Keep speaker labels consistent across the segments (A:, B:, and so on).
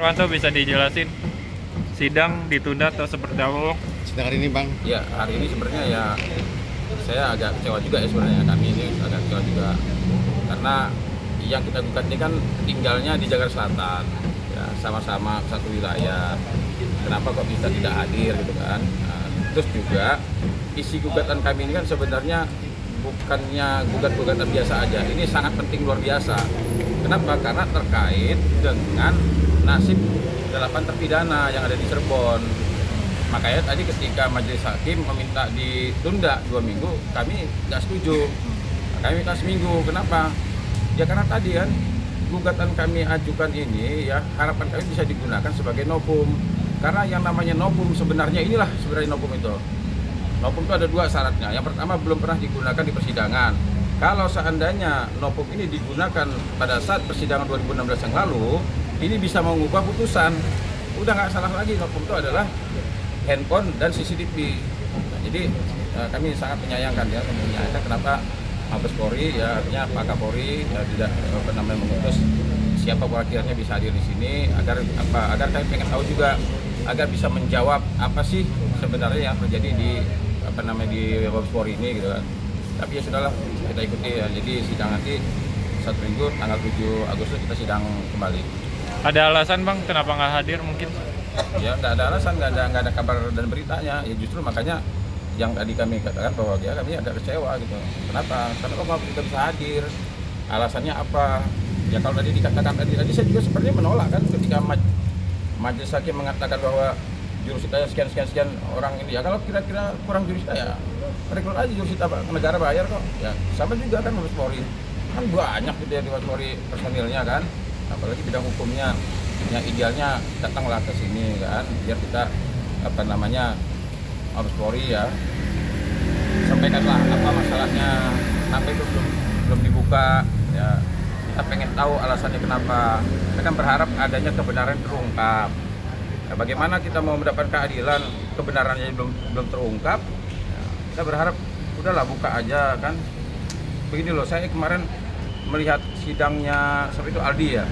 A: Irwanto, bisa dijelasin sidang ditunda atau seperti apa?
B: Sidang hari ini, Bang?
C: Ya, hari ini sebenarnya ya saya agak kecewa juga ya sebenarnya, kami ini agak kecewa juga karena yang kita gugat ini kan tinggalnya di Jakarta Selatan ya, sama-sama satu wilayah. Kenapa kok bisa tidak hadir gitu kan? Nah, terus juga isi gugatan kami ini kan sebenarnya bukannya gugatan biasa aja, ini sangat penting, luar biasa. Kenapa? Karena terkait dengan nasib 8 terpidana yang ada di Cirebon. Makanya tadi ketika majelis hakim meminta ditunda 2 minggu, kami nggak setuju. Kami minta seminggu. Kenapa? Ya karena tadi kan gugatan kami ajukan ini ya, harapan kami bisa digunakan sebagai novum. Karena yang namanya novum sebenarnya inilah sebenarnya novum itu. Novum itu ada 2 syaratnya. Yang pertama, belum pernah digunakan di persidangan. Kalau seandainya novum ini digunakan pada saat persidangan 2016 yang lalu, ini bisa mengubah putusan. Udah nggak salah lagi, novum itu adalah handphone dan CCTV. Nah, jadi kami sangat menyayangkan ya, kenapa Mabes Polri ya, artinya Pak Kapolri ya, tidak mengutus siapa wakilnya bisa hadir di sini agar kami pengen tahu juga, agar bisa menjawab apa sih sebenarnya yang terjadi di di Mabes Polri ini gitu kan. Tapi ya sudahlah, kita ikuti ya. Jadi sidang nanti 1 minggu tanggal 7 Agustus kita sidang kembali.
A: Ada alasan, Bang, kenapa nggak hadir mungkin?
C: Ya nggak ada alasan, nggak ada kabar dan beritanya. Ya justru makanya yang tadi kami katakan bahwa ya kami agak kecewa gitu. Kenapa? Karena kok kita bisa hadir? Alasannya apa? Ya kalau tadi dikatakan tadi saya juga sebenarnya menolak kan ketika majelis hakim mengatakan bahwa jurusita sekian orang ini. Ya kalau kira-kira kurang jurusita ya rekrut aja jurusita, negara bayar kok. Ya sama juga kan Mabes Polri. Kan banyak gitu ya di Mabes Polri personilnya kan. Apalagi bidang hukumnya. Yang idealnya datanglah ke sini kan, biar kita Mabes Polri ya sampaikanlah apa masalahnya, sampai itu belum dibuka ya, kita pengen tahu alasannya kenapa. Kita kan berharap adanya kebenaran terungkap ya, bagaimana kita mau mendapatkan keadilan kebenarannya belum terungkap ya, kita berharap udahlah buka aja kan. Begini loh, saya kemarin melihat sidangnya seperti itu Aldi ya,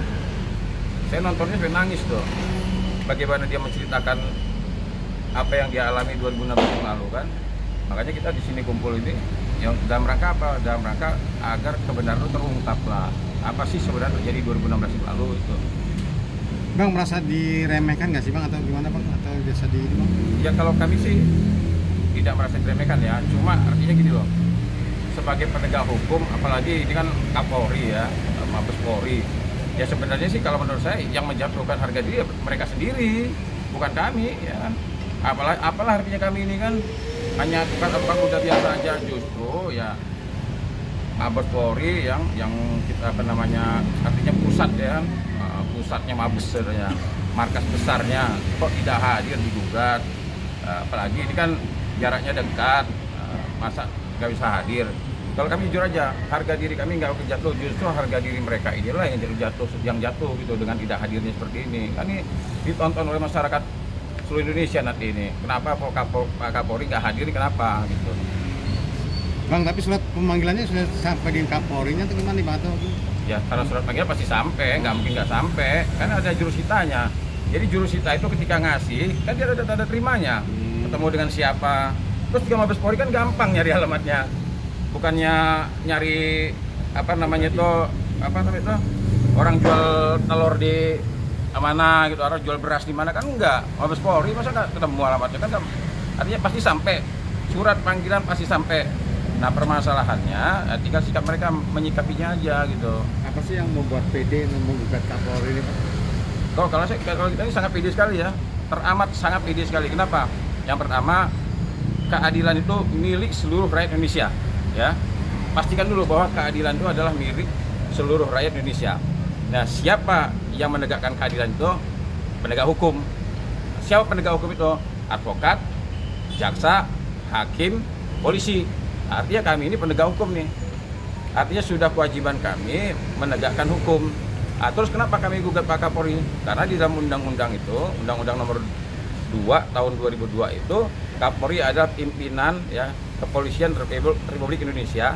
C: saya nontonnya sampai nangis tuh. Bagaimana dia menceritakan apa yang dia alami 2016 yang lalu kan. Makanya kita di sini kumpul ini yang dalam rangka apa? Dalam rangka agar kebenaran itu terungkap lah. Apa sih sebenarnya terjadi 2016 yang lalu itu.
B: Bang, merasa diremehkan nggak sih, Bang, atau gimana, Bang? Atau biasa Bang?
C: Ya kalau kami sih tidak merasa diremehkan ya. Cuma artinya gini loh. Sebagai penegak hukum, apalagi ini kan Kapolri ya, Mabes Polri. Ya sebenarnya sih kalau menurut saya yang menjatuhkan harga diri ya mereka sendiri, bukan kami ya kan. Apalah artinya kami ini kan hanya tukang terbang udah biasa aja, justru ya Mabes Polri yang kita artinya pusat ya, pusatnya Mabes sebenarnya, markas besarnya kok tidak hadir digugat. Apalagi ini kan jaraknya dekat, masa nggak bisa hadir. Kalau kami jujur aja, harga diri kami nggak jatuh, justru harga diri mereka inilah yang jatuh gitu dengan tidak hadirnya seperti ini. Kan ini ditonton oleh masyarakat seluruh Indonesia nanti ini. Kenapa Pak Kapolri nggak hadir? Kenapa gitu?
B: Bang, tapi surat pemanggilannya sudah sampai di Kapolrinya atau gimana, Bang?
C: Ya kalau surat panggilan pasti sampai, nggak mungkin nggak sampai, karena ada jurusitanya. Jadi jurusita itu ketika ngasih, kan dia ada tanda terimanya, ketemu dengan siapa. Terus juga Mabes Polri kan gampang nyari alamatnya. Bukannya nyari orang jual telur di mana gitu, orang jual beras di mana, kan enggak. Mabes Polri masa nggak ketemu alamatnya kan, artinya pasti sampai, surat panggilan pasti sampai. Nah permasalahannya tinggal sikap mereka menyikapinya aja gitu.
B: Apa sih yang membuat PD menggugat Kapolri ini, Pak?
C: Kalau kita ini sangat pede sekali ya, teramat sangat pede sekali. Kenapa? Yang pertama, keadilan itu milik seluruh rakyat Indonesia. Ya, pastikan dulu bahwa keadilan itu adalah milik seluruh rakyat Indonesia. Nah, siapa yang menegakkan keadilan itu? Penegak hukum. Siapa penegak hukum itu? Advokat, jaksa, hakim, polisi. Artinya kami ini penegak hukum nih. Artinya sudah kewajiban kami menegakkan hukum. Nah, terus kenapa kami gugat Pak Kapolri? Karena di dalam undang-undang itu, Undang-Undang Nomor 2 tahun 2002 itu, Kapolri adalah pimpinan ya Kepolisian Republik Indonesia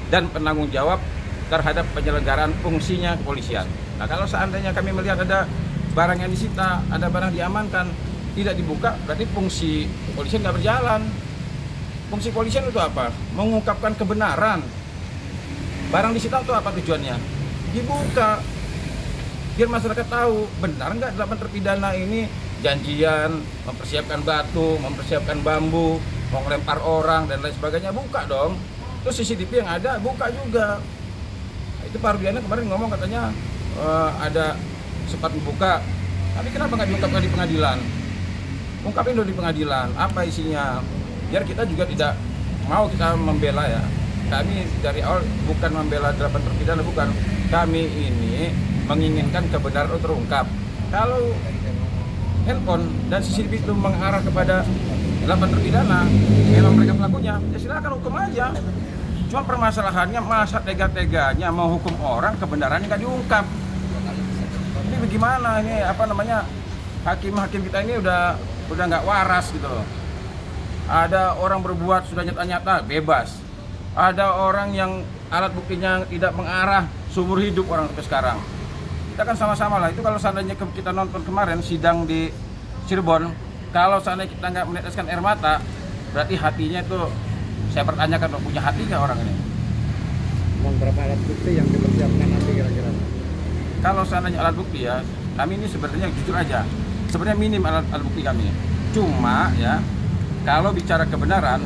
C: dan penanggung jawab terhadap penyelenggaraan fungsinya kepolisian. Nah kalau seandainya kami melihat ada barang yang disita, ada barang diamankan, tidak dibuka, berarti fungsi kepolisian nggak berjalan. Fungsi kepolisian itu apa? Mengungkapkan kebenaran. Barang disita itu apa tujuannya? Dibuka, biar masyarakat tahu benar nggak 8 terpidana ini janjian, mempersiapkan batu, mempersiapkan bambu, mau lempar orang dan lain sebagainya. Buka dong. Terus CCTV yang ada buka juga. Nah, itu Pak Rudiana kemarin ngomong katanya ada sempat membuka, tapi kenapa nggak diungkapkan di pengadilan? Ungkapin dulu di pengadilan apa isinya, biar kita juga tidak mau kita membela ya. Kami dari awal bukan membela 8 terpidana, bukan. Kami ini menginginkan kebenaran terungkap. Kalau handphone dan CCTV itu mengarah kepada 8 terpidana, memang mereka pelakunya, ya silakan hukum aja. Cuma permasalahannya masa tega-teganya mau hukum orang, kebenarannya nggak diungkap. Ini bagaimana ini hakim-hakim kita ini udah nggak waras gitu loh. Ada orang berbuat sudah nyata-nyata bebas. Ada orang yang alat buktinya tidak mengarah seumur hidup orang sampai sekarang. Kita kan sama-sama lah. Itu kalau seandainya kita nonton kemarin sidang di Cirebon, kalau seandainya kita nggak meneteskan air mata, berarti hatinya itu saya pertanyakan, punya hati nggak orang ini?
B: Berapa alat bukti yang dipersiapkan nanti kira-kira?
C: Kalau seandainya alat bukti ya, kami ini sebenarnya jujur aja, sebenarnya minim alat bukti kami. Cuma ya, kalau bicara kebenaran,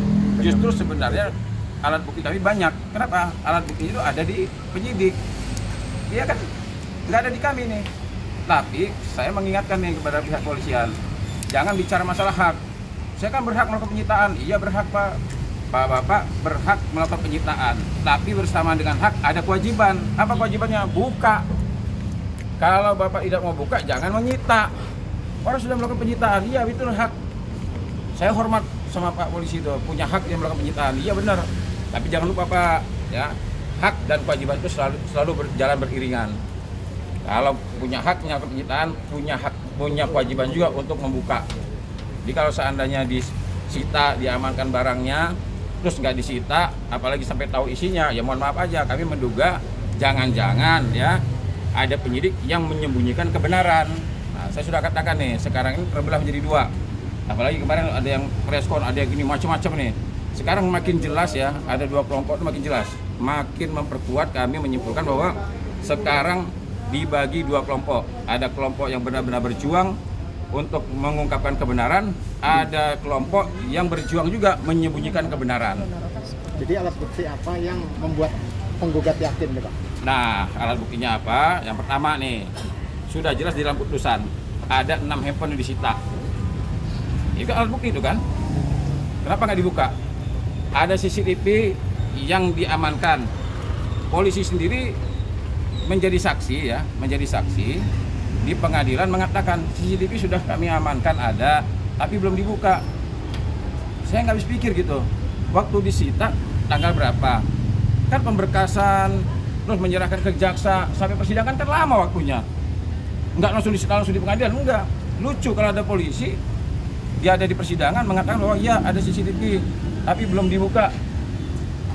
C: justru sebenarnya alat bukti kami banyak. Kenapa? Alat bukti itu ada di penyidik. Iya kan? Nggak ada di kami nih. Tapi saya mengingatkan nih kepada pihak polisian, jangan bicara masalah hak. Saya kan berhak melakukan penyitaan. Iya berhak Pak. Bapak berhak melakukan penyitaan. Tapi bersama dengan hak ada kewajiban. Apa kewajibannya? Buka. Kalau Bapak tidak mau buka, jangan menyita. Orang sudah melakukan penyitaan. Iya itu hak. Saya hormat sama Pak polisi itu, punya hak yang melakukan penyitaan. Iya benar. Tapi jangan lupa Pak, ya hak dan kewajiban itu selalu berjalan beriringan. Kalau punya hak melakukan penyitaan, punya kewajiban juga untuk membuka. Jadi kalau seandainya disita, diamankan barangnya, terus nggak disita, apalagi sampai tahu isinya, ya mohon maaf aja, kami menduga jangan-jangan ya ada penyidik yang menyembunyikan kebenaran. Nah, saya sudah katakan nih, sekarang ini terbelah menjadi dua. Apalagi kemarin ada yang preskon, ada yang gini macam-macam nih. Sekarang makin jelas ya, ada dua kelompok itu makin jelas, makin memperkuat kami menyimpulkan bahwa sekarang dibagi dua kelompok. Ada kelompok yang benar-benar berjuang untuk mengungkapkan kebenaran, ada kelompok yang berjuang juga menyembunyikan kebenaran.
B: Jadi alat bukti apa yang membuat penggugat yakin nih Pak?
C: Nah, alat buktinya apa? Yang pertama nih, sudah jelas di dalam putusan ada 6 handphone yang disita. Itu alat bukti itu kan? Kenapa nggak dibuka? Ada CCTV yang diamankan. Polisi sendiri menjadi saksi ya, menjadi saksi di pengadilan mengatakan CCTV sudah kami amankan ada, tapi belum dibuka. Saya nggak habis pikir gitu. Waktu disita tanggal berapa? Kan pemberkasan, terus menyerahkan ke jaksa sampai persidangan kan lama waktunya. Nggak langsung disita langsung di pengadilan, enggak. Lucu kalau ada polisi dia ada di persidangan mengatakan bahwa ya ada CCTV, tapi belum dibuka.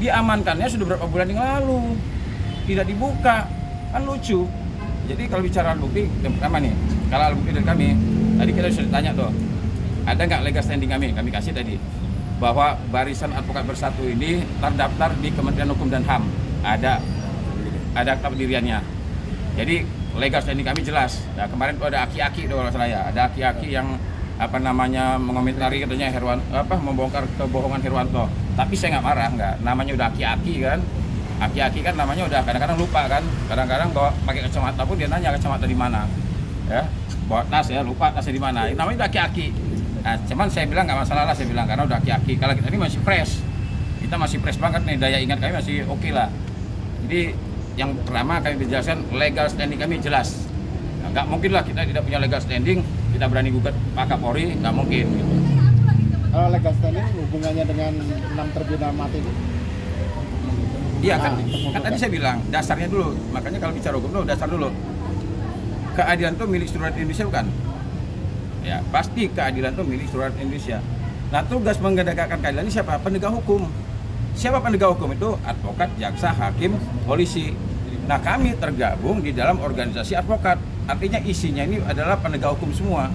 C: Diamankannya sudah berapa bulan yang lalu, tidak dibuka, kan lucu. Jadi kalau bicara alat bukti, yang pertama nih, kalau alat bukti dari kami, tadi kita sudah ditanya tuh, ada nggak legal standing kami kasih tadi, bahwa Barisan Advokat Bersatu ini terdaftar di Kementerian Hukum dan HAM, ada akta pendiriannya. Jadi legal standing kami jelas. Nah, kemarin tuh ada aki-aki tuh kalau saya, ada aki-aki yang mengomentari katanya membongkar kebohongan Herwanto. Tapi saya nggak marah, nggak. Namanya udah aki-aki kan. Aki-aki kan namanya udah kadang-kadang lupa kan. Kadang-kadang bawa pakai kacamata pun dia nanya kacamata di mana. Ya, bawa tas ya, lupa tasnya di mana. Namanya udah aki-aki. Nah, cuman saya bilang nggak masalah lah, saya bilang karena udah aki-aki. Kalau kita ini masih fresh. Kita masih fresh banget nih, daya ingat kami masih oke lah. Jadi yang pertama kami menjelaskan legal standing kami jelas. Nah, nggak mungkin lah kita tidak punya legal standing, kita berani gugat Pak Kapolri, nggak mungkin gitu.
B: Legal standing hubungannya dengan 6 terpidana mati itu?
C: Iya kan tadi saya bilang dasarnya dulu, makanya kalau bicara hukum dulu dasar dulu. Keadilan itu milik seluruh Indonesia bukan? Ya pasti keadilan itu milik seluruh Indonesia. Nah tugas menegakkan keadilan ini siapa? Penegak hukum. Siapa penegak hukum itu? Advokat, jaksa, hakim, polisi. Nah kami tergabung di dalam organisasi advokat. artinya isinya ini adalah penegak hukum semua.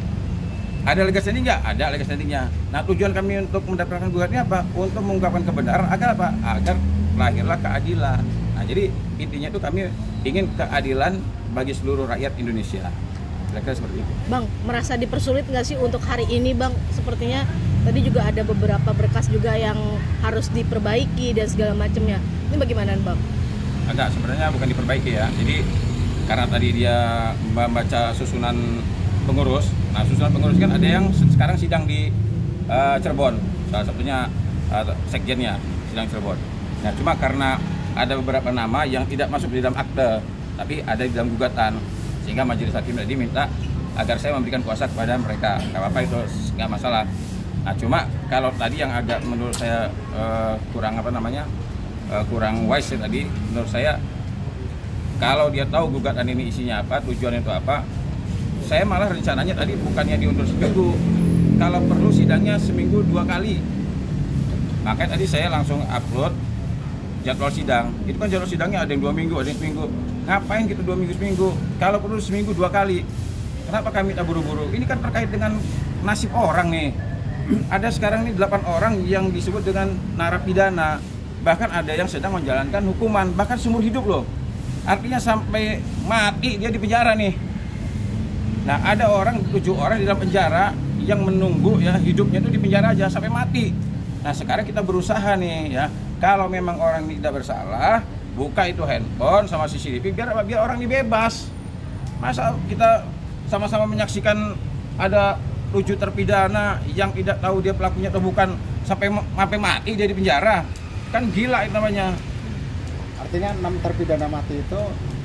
C: Ada legal standing nggak? Ada legal standingnya. Nah, tujuan kami untuk mendaftarkan gugatnya apa? Untuk mengungkapkan kebenaran agar apa? Agar lahirlah keadilan. Nah, jadi intinya itu kami ingin keadilan bagi seluruh rakyat Indonesia. Kira-kira seperti itu.
D: Bang, merasa dipersulit nggak sih untuk hari ini, Bang? Sepertinya tadi juga ada beberapa berkas juga yang harus diperbaiki dan segala macamnya. Ini bagaimana, Bang?
C: Agak sebenarnya bukan diperbaiki ya. Jadi karena tadi dia membaca susunan pengurus. Nah, susunan pengurus kan ada yang sekarang sidang di Cirebon. Salah satunya sekjennya sidang Cirebon. Nah, cuma karena ada beberapa nama yang tidak masuk di dalam akte, tapi ada di dalam gugatan. Sehingga majelis hakim tadi minta agar saya memberikan kuasa kepada mereka. Nggak apa-apa, itu nggak masalah. Nah, cuma kalau tadi yang agak menurut saya kurang kurang wise ya tadi, menurut saya kalau dia tahu gugatan ini isinya apa, tujuannya itu apa, saya malah rencananya tadi bukannya diundur seminggu, kalau perlu sidangnya seminggu 2 kali. Makanya tadi saya langsung upload jadwal sidang. Itu kan jadwal sidangnya ada yang 2 minggu, ada yang seminggu. Ngapain gitu 2 minggu seminggu? Kalau perlu seminggu 2 kali. Kenapa kami tak buru-buru? Ini kan terkait dengan nasib orang nih. Ada sekarang ini 8 orang yang disebut dengan narapidana. Bahkan ada yang sedang menjalankan hukuman, bahkan seumur hidup loh. Artinya sampai mati dia di penjara nih. Nah, ada 7 orang di dalam penjara yang menunggu ya hidupnya itu di penjara aja sampai mati. Nah, sekarang kita berusaha nih ya, kalau memang orang ini tidak bersalah, buka itu handphone sama CCTV biar orang ini bebas. Masa kita sama-sama menyaksikan ada 7 terpidana yang tidak tahu dia pelakunya atau bukan sampai mati dia di penjara. Kan gila itu namanya.
E: Artinya 6 terpidana mati itu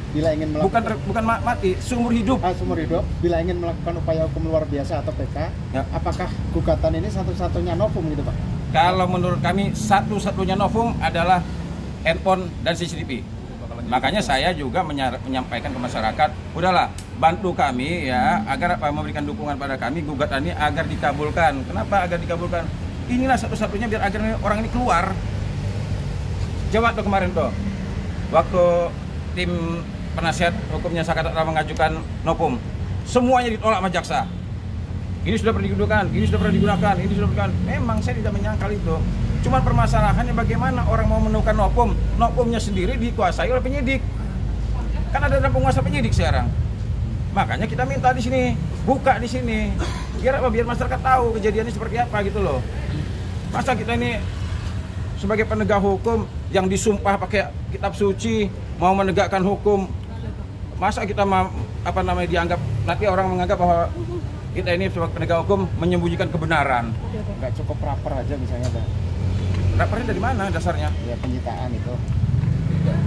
E: bila ingin melakukan
C: bukan mati, seumur hidup.
E: Seumur hidup, bila ingin melakukan upaya hukum luar biasa atau PK,
C: ya.
E: Apakah gugatan ini satu-satunya novum gitu, Pak?
C: Kalau menurut kami satu-satunya novum adalah handphone dan CCTV. Makanya saya juga menyampaikan ke masyarakat, udahlah bantu kami ya agar memberikan dukungan pada kami gugatan ini agar dikabulkan. Kenapa agar dikabulkan? Inilah satu-satunya biar agar orang ini keluar. Jawab tuh kemarin tuh, waktu tim penasihat hukumnya Sakata telah mengajukan novum, semuanya ditolak sama jaksa. Ini sudah pernah digunakan, ini sudah pernah digunakan, ini sudah pernah. Memang saya tidak menyangkal itu. Cuman permasalahannya bagaimana orang mau menemukan novum, novumnya sendiri dikuasai oleh penyidik. Kan ada penguasa penyidik sekarang. Makanya kita minta di sini, buka di sini, biar apa? Biar masyarakat tahu kejadiannya seperti apa gitu loh. Masa kita ini sebagai penegak hukum yang disumpah pakai kitab suci mau menegakkan hukum, masa kita dianggap nanti orang menganggap bahwa kita ini sebagai penegak hukum menyembunyikan kebenaran.
E: Nggak cukup rapper aja misalnya, Bang.
C: Rappernya dari mana dasarnya?
E: Ya penyitaan itu.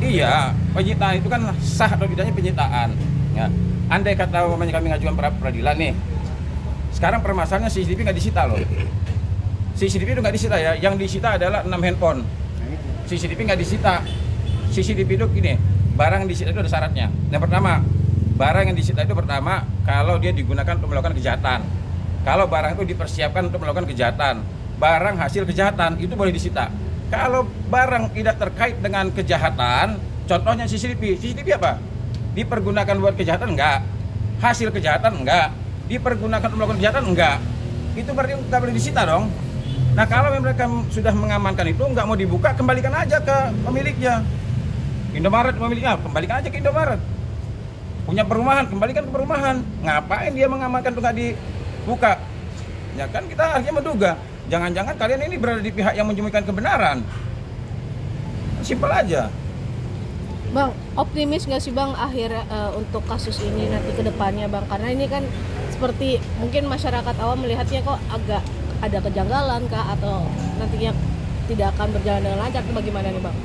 C: Iya, penyitaan itu kan sah atau tidaknya penyitaan. Ya. Andai kata kami ngajukan peradilan nih, sekarang permasalahannya CCTV nggak disita loh. CCTV itu nggak disita ya, yang disita adalah 6 handphone. CCTV nggak disita. CCTV itu gini, barang yang disita itu ada syaratnya. Yang pertama, barang yang disita itu pertama kalau dia digunakan untuk melakukan kejahatan. Kalau barang itu dipersiapkan untuk melakukan kejahatan, barang hasil kejahatan itu boleh disita. Kalau barang tidak terkait dengan kejahatan, contohnya CCTV. CCTV apa? Dipergunakan buat kejahatan enggak? Hasil kejahatan enggak? Dipergunakan untuk melakukan kejahatan enggak? Itu berarti nggak boleh disita dong. Nah, kalau mereka sudah mengamankan itu nggak mau dibuka, kembalikan aja ke pemiliknya. Indomaret pemiliknya, kembalikan aja ke Indomaret. Punya perumahan, kembalikan ke perumahan. Ngapain dia mengamankan itu nggak dibuka? Ya kan kita akhirnya menduga, jangan-jangan kalian ini berada di pihak yang menyembunyikan kebenaran. Simpel aja.
D: Bang, optimis nggak sih Bang untuk kasus ini nanti ke depannya Bang? Karena ini kan seperti mungkin masyarakat awam melihatnya kok agak ada kejanggalan kah atau nantinya tidak akan berjalan dengan lancar atau bagaimana nih Bang?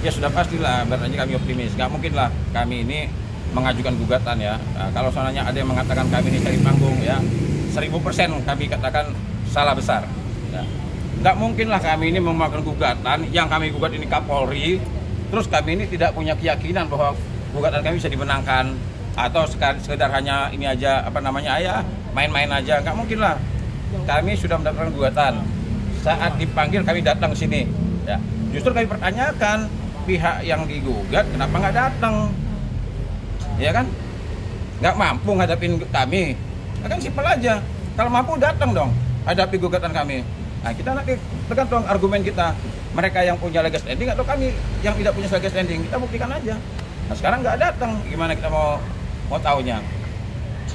C: Ya sudah pastilah, berarti kami optimis. Nggak mungkin lah kami ini mengajukan gugatan ya. Nah, kalau soalnya ada yang mengatakan kami ini cari panggung ya, 1000% kami katakan salah besar. Ya. Nggak mungkin lah kami ini memakan gugatan, yang kami gugat ini Kapolri, terus kami ini tidak punya keyakinan bahwa gugatan kami bisa dimenangkan atau sekedar hanya ini aja main-main aja. Nggak mungkin lah. Kami sudah mendapatkan gugatan. Saat dipanggil kami datang ke sini. Ya. Justru kami pertanyakan pihak yang digugat kenapa nggak datang, ya kan? nggak mampu ngadapin kami, kan simpel aja. Kalau mampu datang dong, hadapi gugatan kami. Nah, kita nanti tergantung argumen kita. Mereka yang punya legal standing atau kami yang tidak punya legal standing, kita buktikan aja. Nah, sekarang nggak datang, gimana kita mau taunya?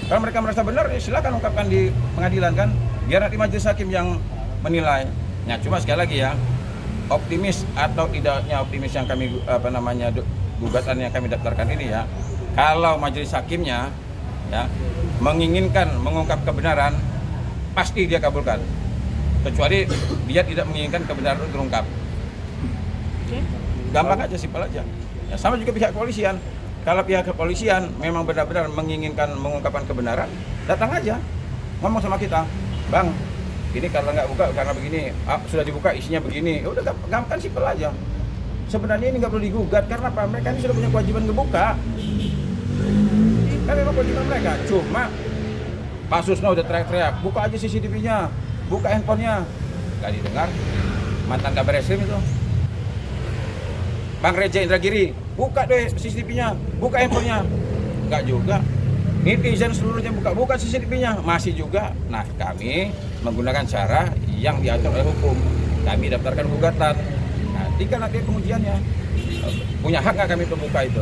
C: Kalau mereka merasa benar, ya silakan ungkapkan di pengadilan kan, biar nanti majelis hakim yang menilai. Nah, cuma sekali lagi ya, optimis atau tidaknya optimis yang kami gugatan yang kami daftarkan ini ya, kalau majelis hakimnya ya menginginkan mengungkap kebenaran, pasti dia kabulkan. Kecuali dia tidak menginginkan kebenaran itu terungkap. Gampang aja, simpel aja. Ya, sama juga pihak kepolisian. Kalau pihak kepolisian memang benar-benar menginginkan mengungkapkan kebenaran, datang aja, ngomong sama kita, Bang, ini karena nggak buka, karena begini, sudah dibuka isinya begini, ya udah gampang, simpel aja. Sebenarnya ini nggak perlu digugat, karena apa? Mereka ini sudah punya kewajiban ngebuka. Kan memang kewajiban mereka, cuma Pak Susno udah teriak-teriak, buka aja CCTV-nya, buka handphonenya, nggak didengar. Mantan kabar eskrim itu, Bang Reja Indragiri, buka deh CCTV-nya, buka handphonenya, nggak juga. Netizen seluruhnya buka CCTV-nya, masih juga. Nah, kami menggunakan cara yang diatur oleh hukum. Kami daftarkan gugatan. Nah, tinggal nanti pengujiannya. Punya hak nggak kami untuk buka itu?